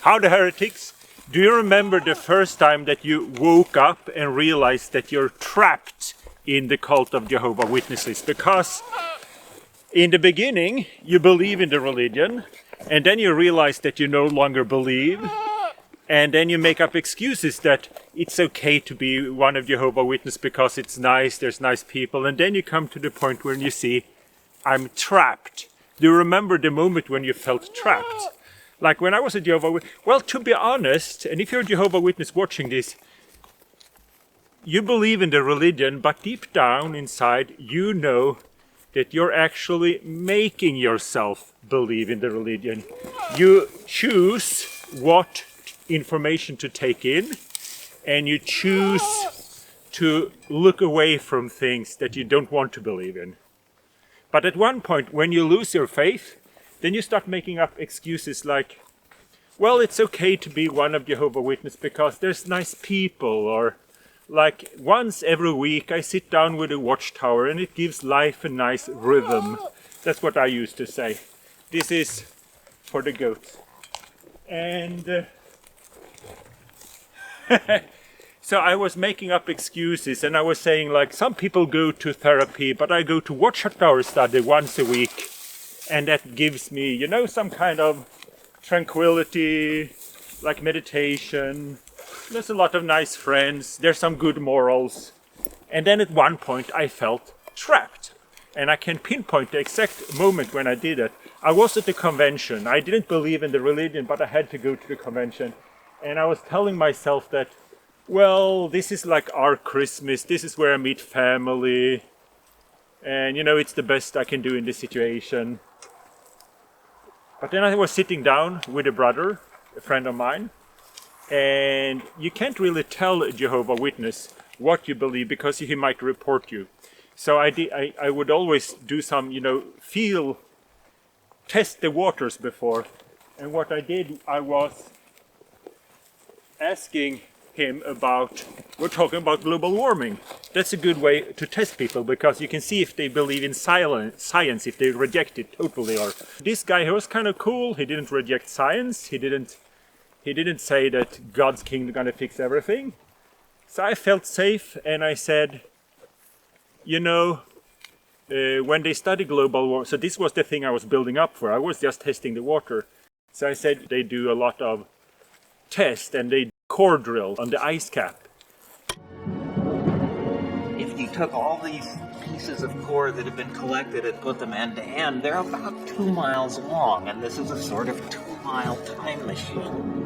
How the heretics? Do you remember the first time that you woke up and realized that you're trapped in the cult of Jehovah Witnesses? Because in the beginning you believe in the religion, and then you realize that you no longer believe, and then you make up excuses that it's okay to be one of Jehovah Witnesses because it's nice, there's nice people, and then you come to the point where you see, I'm trapped. Do you remember the moment when you felt trapped? Like when I was a Jehovah Witness, well, to be honest, and if you're a Jehovah Witness watching this, you believe in the religion, but deep down inside, you know that you're actually making yourself believe in the religion. You choose what information to take in, and you choose to look away from things that you don't want to believe in. But at one point, when you lose your faith, then you start making up excuses like, well, it's okay to be one of Jehovah Witnesses because there's nice people, or like once every week I sit down with a Watchtower and it gives life a nice rhythm. That's what I used to say. This is for the goats. And so I was making up excuses, and I was saying like, some people go to therapy, but I go to Watchtower study once a week. And that gives me, you know, some kind of tranquility, like meditation. There's a lot of nice friends, there's some good morals. And then at one point I felt trapped. And I can pinpoint the exact moment when I did it. I was at the convention. I didn't believe in the religion, but I had to go to the convention. And I was telling myself that, well, this is like our Christmas, this is where I meet family. And you know, it's the best I can do in this situation. But then I was sitting down with a brother, a friend of mine, and you can't really tell a Jehovah Witness what you believe because he might report you. So I would always do some, you know, test the waters before. And what I did, I was asking him about, we're talking about global warming. That's a good way to test people, because you can see if they believe in science, if they reject it totally. Or this guy, he was kind of cool. He didn't reject science. He didn't say that God's kingdom gonna fix everything. So I felt safe, and I said, you know, when they study global warming, so this was the thing I was building up for. I was just testing the water. So I said they do a lot of tests, and they core drill on the ice cap. If you took all these pieces of core that have been collected and put them end to end, they're about 2 miles long, and this is a sort of 2-mile time machine.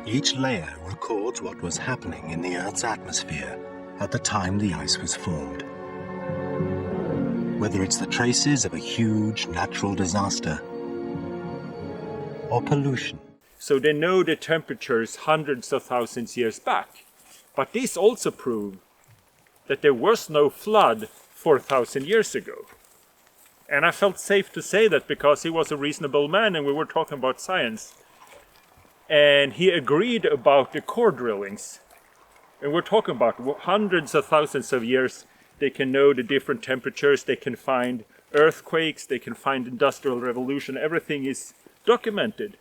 Each layer records what was happening in the Earth's atmosphere at the time the ice was formed. Whether it's the traces of a huge natural disaster or pollution. So they know the temperatures hundreds of thousands years back. But this also proved that there was no flood 4,000 years ago. And I felt safe to say that because he was a reasonable man and we were talking about science. And he agreed about the core drillings. And we're talking about hundreds of thousands of years. They can know the different temperatures, they can find earthquakes, they can find industrial revolution, everything is documented.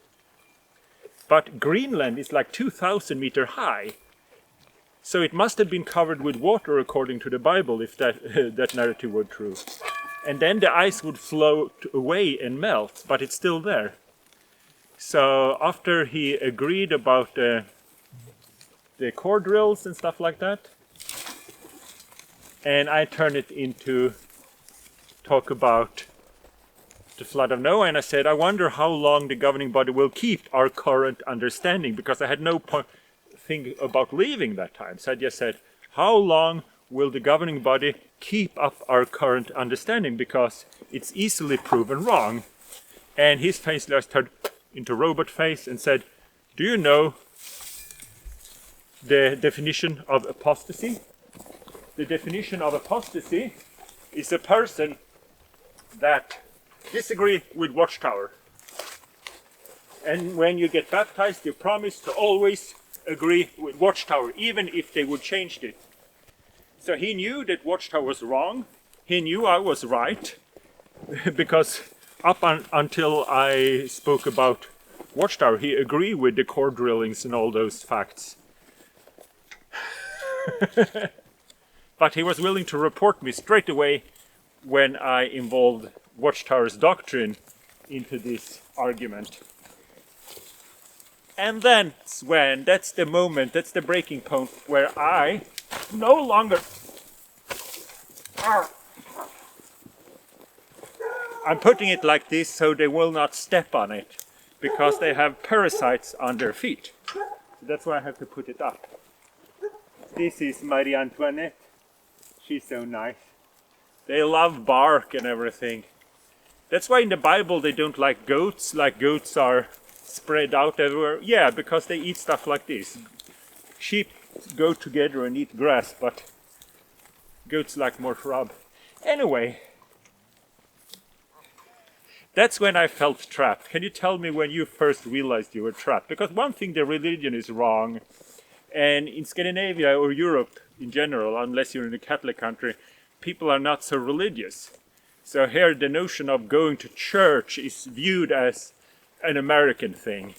But Greenland is like 2,000 meters high. So it must have been covered with water according to the Bible if that narrative were true. And then the ice would float away and melt, but it's still there. So after he agreed about the core drills and stuff like that, and I turned it into talk about the flood of Noah, and I said, I wonder how long the governing body will keep our current understanding, because I had no thing about leaving that time. So I just said, how long will the governing body keep up our current understanding, because it's easily proven wrong. And his face just turned into robot face and said, do you know the definition of apostasy? The definition of apostasy is a person that disagree with Watchtower. And when you get baptized, you promise to always agree with Watchtower, even if they would change it. So he knew that Watchtower was wrong. He knew I was right, because until I spoke about Watchtower, he agreed with the core drillings and all those facts. But he was willing to report me straight away when I involved Watchtower's doctrine into this argument. And that's the moment, that's the breaking point where I no longer... I'm putting it like this so they will not step on it, because they have parasites on their feet. So that's why I have to put it up. This is Marie Antoinette. She's so nice. They love bark and everything. That's why in the Bible they don't like goats are spread out everywhere. Yeah, because they eat stuff like this. Sheep go together and eat grass, but goats like more shrub. Anyway, that's when I felt trapped. Can you tell me when you first realized you were trapped? Because one thing, the religion is wrong. And in Scandinavia or Europe in general, unless you're in a Catholic country, people are not so religious. So here the notion of going to church is viewed as an American thing.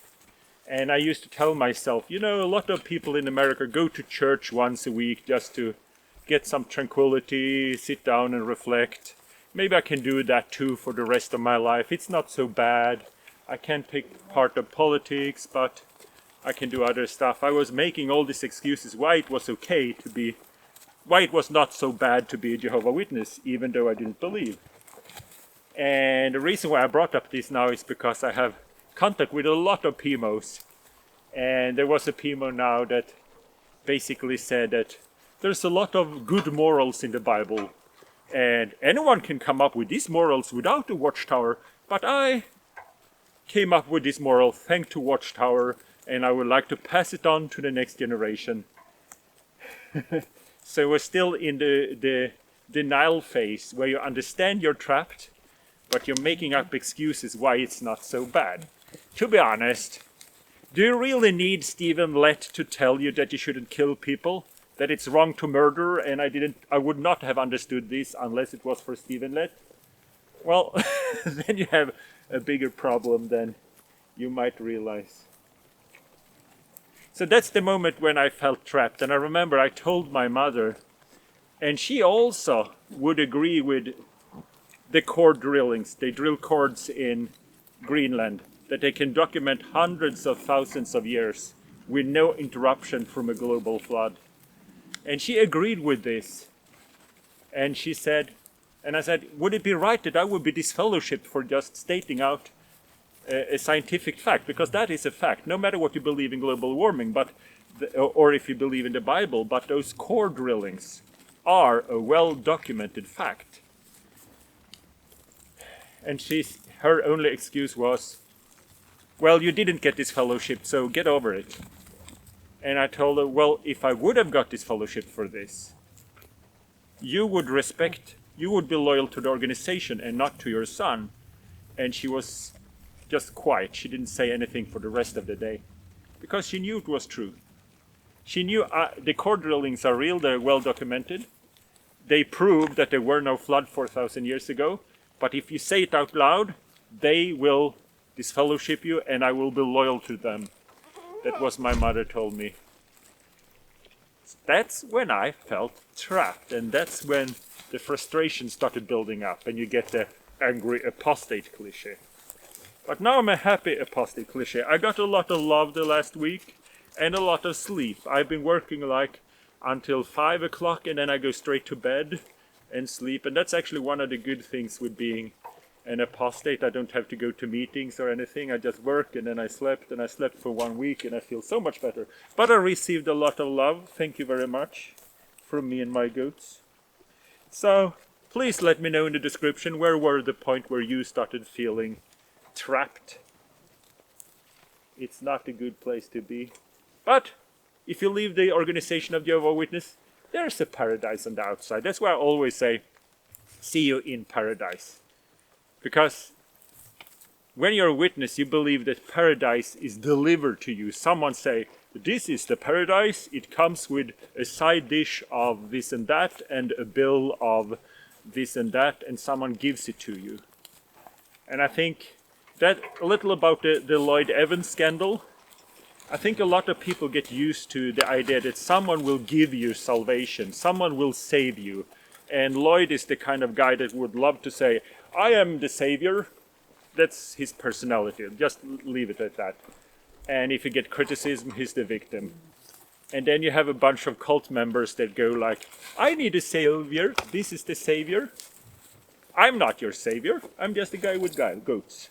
And I used to tell myself, you know, a lot of people in America go to church once a week just to get some tranquility, sit down and reflect. Maybe I can do that too for the rest of my life. It's not so bad. I can't take part of politics, but I can do other stuff. I was making all these excuses why it was okay to be, why it was not so bad to be a Jehovah Witness, even though I didn't believe. And the reason why I brought up this now is because I have contact with a lot of PMOs. And there was a PMO now that basically said that there's a lot of good morals in the Bible. And anyone can come up with these morals without the Watchtower. But I came up with this moral thanks to Watchtower. And I would like to pass it on to the next generation. So we're still in the denial phase where you understand you're trapped, but you're making up excuses why it's not so bad. To be honest, do you really need Stephen Lett to tell you that you shouldn't kill people? That it's wrong to murder, and I would not have understood this unless it was for Stephen Lett? Well, then you have a bigger problem than you might realize. So that's the moment when I felt trapped. And I remember I told my mother, and she also would agree with the cord drillings. They drill cords in Greenland that they can document hundreds of thousands of years with no interruption from a global flood. And she agreed with this. And she said, and I said, would it be right that I would be disfellowshipped for just stating out a scientific fact? Because that is a fact, no matter what you believe in global warming, but or if you believe in the Bible, but those core drillings are a well-documented fact. And her only excuse was, well, you didn't get this fellowship, so get over it. And I told her, well, if I would have got this fellowship for this, you would be loyal to the organization and not to your son. And she was just quiet. She didn't say anything for the rest of the day because she knew it was true. She knew the core drillings are real, they're well documented. They prove that there were no flood 4,000 years ago. But if you say it out loud, they will disfellowship you and I will be loyal to them. That was my mother told me. That's when I felt trapped, and that's when the frustration started building up and you get the angry apostate cliche. But now I'm a happy apostate cliche. I got a lot of love the last week and a lot of sleep. I've been working like until 5 o'clock and then I go straight to bed and sleep. And that's actually one of the good things with being an apostate. I don't have to go to meetings or anything. I just work and then I slept, and I slept for 1 week and I feel so much better. But I received a lot of love. Thank you very much from me and my goats. So please let me know in the description where were the point where you started feeling trapped. It's not a good place to be. But if you leave the organization of Jehovah Witness, there's a paradise on the outside. That's why I always say, see you in paradise. Because when you're a witness, you believe that paradise is delivered to you. Someone say, this is the paradise. It comes with a side dish of this and that and a bill of this and that, and someone gives it to you. And I think that a little about the Lloyd Evans scandal. I think a lot of people get used to the idea that someone will give you salvation, someone will save you. And Lloyd is the kind of guy that would love to say, I am the savior. That's his personality. Just leave it at that. And if you get criticism, he's the victim. And then you have a bunch of cult members that go like, I need a savior. This is the savior. I'm not your savior. I'm just a guy with goats.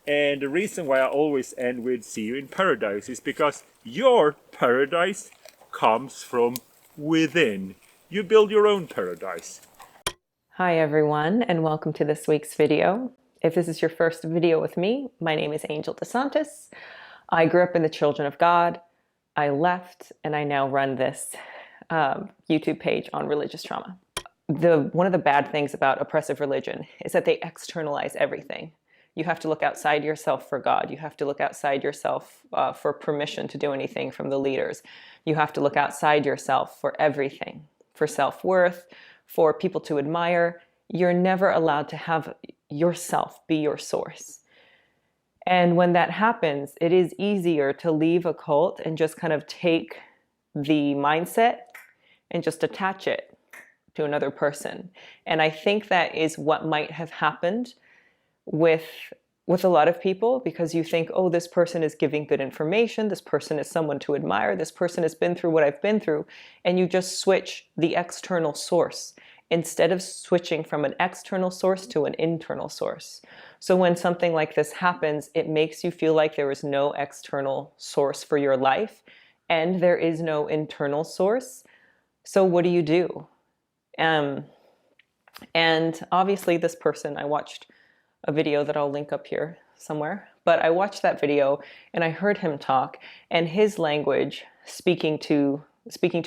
And the reason why I always end with see you in paradise is because your paradise comes from within. You build your own paradise. Hi everyone, and welcome to this week's video. If this is your first video with me, my name is Angel DeSantis. I grew up in the Children of God. I left and I now run this YouTube page on religious trauma. One of the bad things about oppressive religion is that they externalize everything. You have to look outside yourself for God. You have to look outside yourself for permission to do anything from the leaders. You have to look outside yourself for everything, for self-worth, for people to admire. You're never allowed to have yourself be your source. And when that happens, it is easier to leave a cult and just kind of take the mindset and just attach it to another person. And I think that is what might have happened with a lot of people, because you think, oh, this person is giving good information, this person is someone to admire, this person has been through what I've been through, and you just switch the external source instead of switching from an external source to an internal source. So when something like this happens, it makes you feel like there is no external source for your life and there is no internal source. So what do? And obviously this person, I watched a video that I'll link up here somewhere, but I watched that video and I heard him talk, and his language speaking to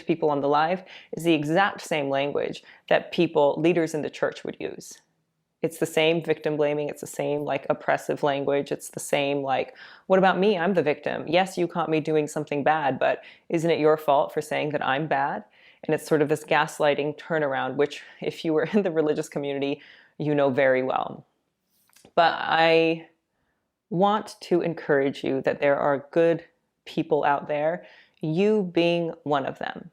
people on the live is the exact same language that leaders in the church would use. It's the same victim blaming. It's the same like oppressive language. It's the same like, what about me? I'm the victim. Yes, you caught me doing something bad, but isn't it your fault for saying that I'm bad? And it's sort of this gaslighting turnaround, which if you were in the religious community, you know very well. But I want to encourage you that there are good people out there, you being one of them.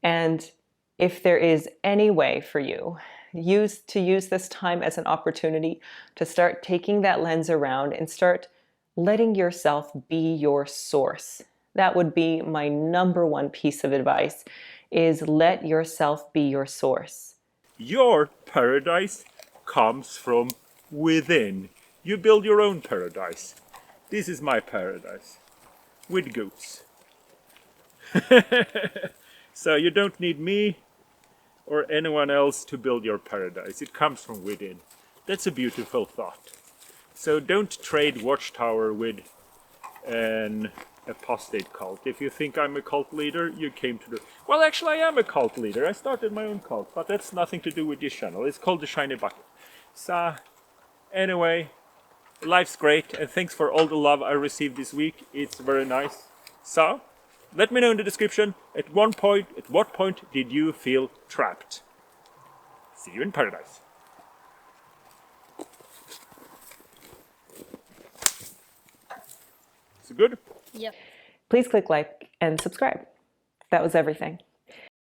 And if there is any way for you use this time as an opportunity to start taking that lens around and start letting yourself be your source. That would be my number one piece of advice, is let yourself be your source. Your paradise comes from within. You build your own paradise. This is my paradise with goats. So you don't need me or anyone else to build your paradise. It comes from within. That's a beautiful thought. So don't trade Watchtower with an apostate cult. If you think I'm a cult leader, you came to the... Well, actually I am a cult leader. I started my own cult, but that's nothing to do with this channel. It's called the Shiny Bucket. So anyway, life's great, and thanks for all the love I received this week. It's very nice. So let me know in the description at what point did you feel trapped? See you in paradise. Is it good? Yep. Please click like and subscribe. That was everything.